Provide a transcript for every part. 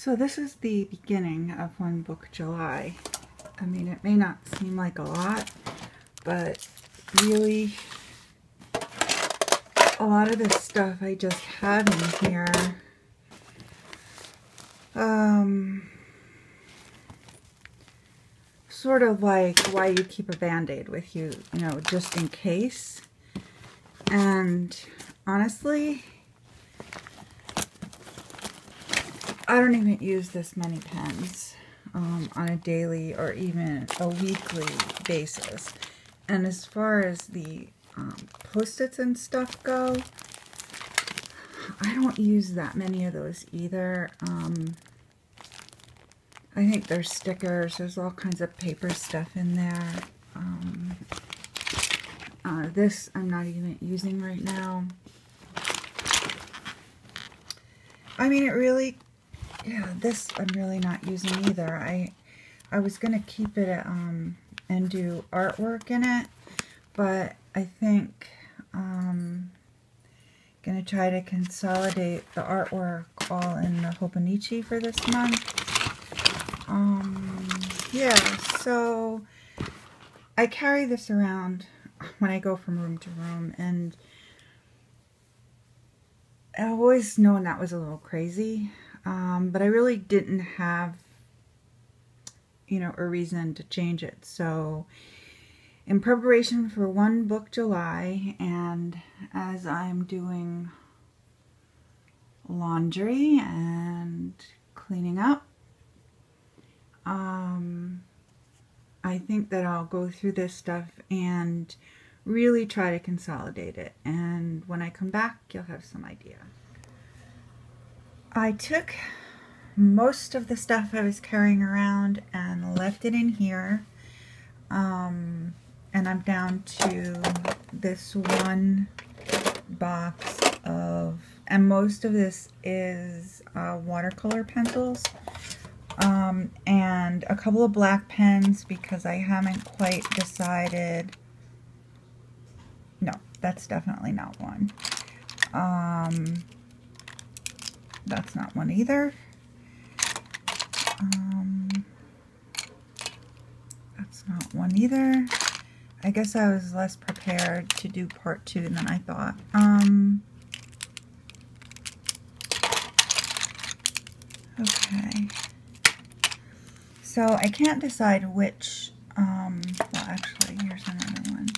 So this is the beginning of One Book July. I mean, it may not seem like a lot, but really a lot of this stuff I just have in here. Sort of like why you keep a Band-Aid with you, you know, just in case. And honestly, I don't even use this many pens on a daily or even a weekly basis. And as far as the Post-its and stuff go, I don't use that many of those either. I think there's stickers, there's all kinds of paper stuff in there. This I'm not even using right now. I mean, it really, yeah, this I'm really not using either. I was going to keep it and do artwork in it, but I think I'm going to try to consolidate the artwork all in the hobonichi for this month. Yeah, so I carry this around when I go from room to room, and I've always known that was a little crazy, but I really didn't have, you know, a reason to change it. So in preparation for One Book July, and as I'm doing laundry and cleaning up, I think that I'll go through this stuff and really try to consolidate it. And when I come back, you'll have some idea. I took most of the stuff I was carrying around and left it in here. And I'm down to this one box of, and most of this is watercolor pencils. And a couple of black pens because I haven't quite decided. No, that's definitely not one. That's not one either. That's not one either. I guess I was less prepared to do part 2 than I thought. Okay. So I can't decide which, well actually here's another one,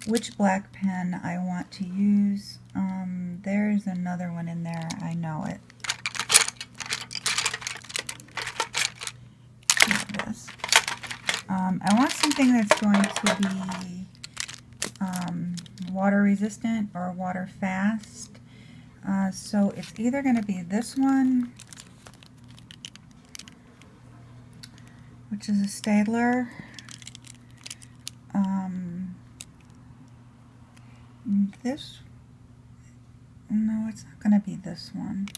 which black pen I want to use. There's another one in there, I know it. Not this. I want something that's going to be water resistant or water fast. So it's either going to be this one, which is a Staedtler. This, no, it's not going to be this one.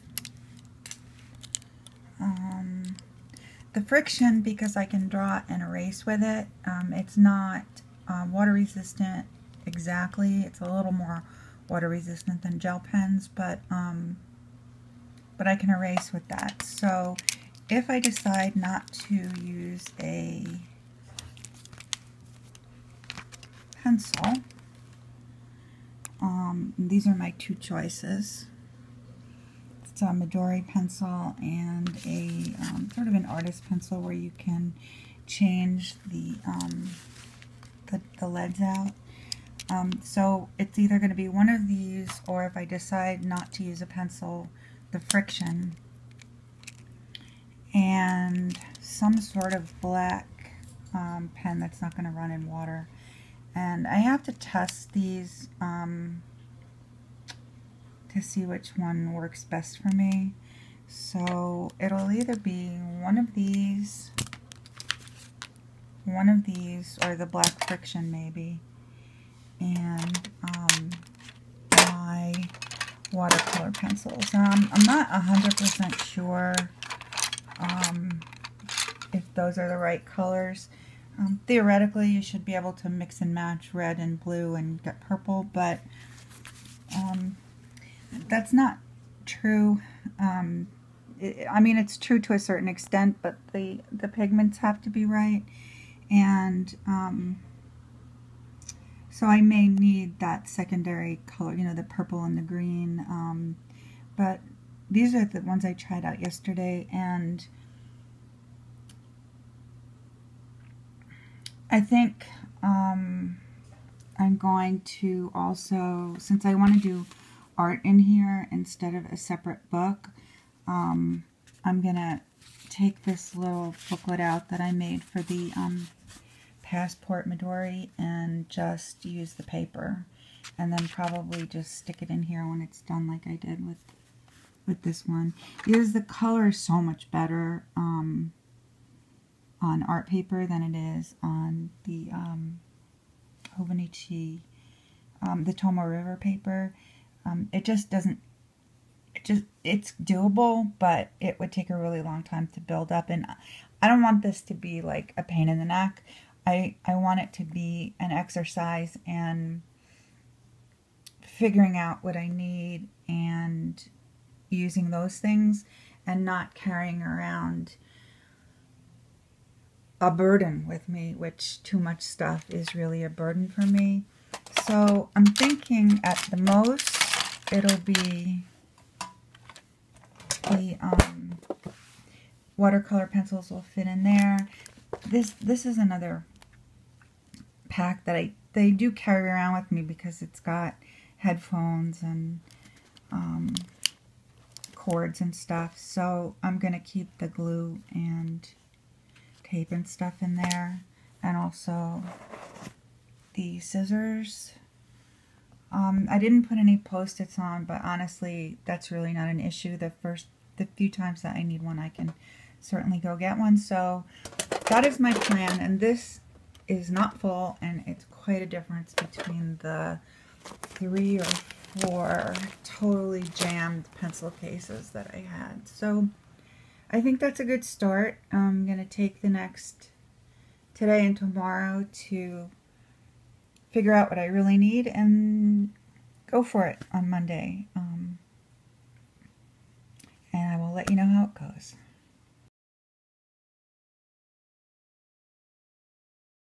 The friction, because I can draw and erase with it. It's not water resistant exactly. It's a little more water resistant than gel pens, but I can erase with that. So if I decide not to use a pencil, these are my two choices. It's a Midori pencil and a sort of an artist pencil where you can change the leads out. So it's either going to be one of these, or if I decide not to use a pencil, the friction, and some sort of black pen that's not going to run in water. And I have to test these to see which one works best for me. So it'll either be one of these, or the black friction maybe, and my watercolor pencils. I'm not 100% sure if those are the right colors. Theoretically, you should be able to mix and match red and blue and get purple, but that's not true. I mean, it's true to a certain extent, but the pigments have to be right. And so I may need that secondary color, you know, the purple and the green. But these are the ones I tried out yesterday, and I think I'm going to also, since I want to do art in here instead of a separate book, I'm going to take this little booklet out that I made for the Passport Midori and just use the paper, and then probably just stick it in here when it's done, like I did with this one. Because the color is so much better on art paper than it is on the hobonichi, the Tomo River paper. It just doesn't, it's doable, but it would take a really long time to build up, and I don't want this to be like a pain in the neck. I want it to be an exercise and figuring out what I need and using those things, and not carrying around a burden with me, which too much stuff is really a burden for me. So I'm thinking at the most it'll be the watercolor pencils will fit in there. This is another pack that they do carry around with me because it's got headphones and cords and stuff. So I'm gonna keep the glue and tape and stuff in there, and also the scissors. I didn't put any post-its on, but honestly that's really not an issue. The few times that I need one, I can certainly go get one. So that is my plan, and this is not full, and it's quite a difference between the 3 or 4 totally jammed pencil cases that I had. So I think that's a good start. I'm going to take the next today and tomorrow to figure out what I really need and go for it on Monday. And I will let you know how it goes.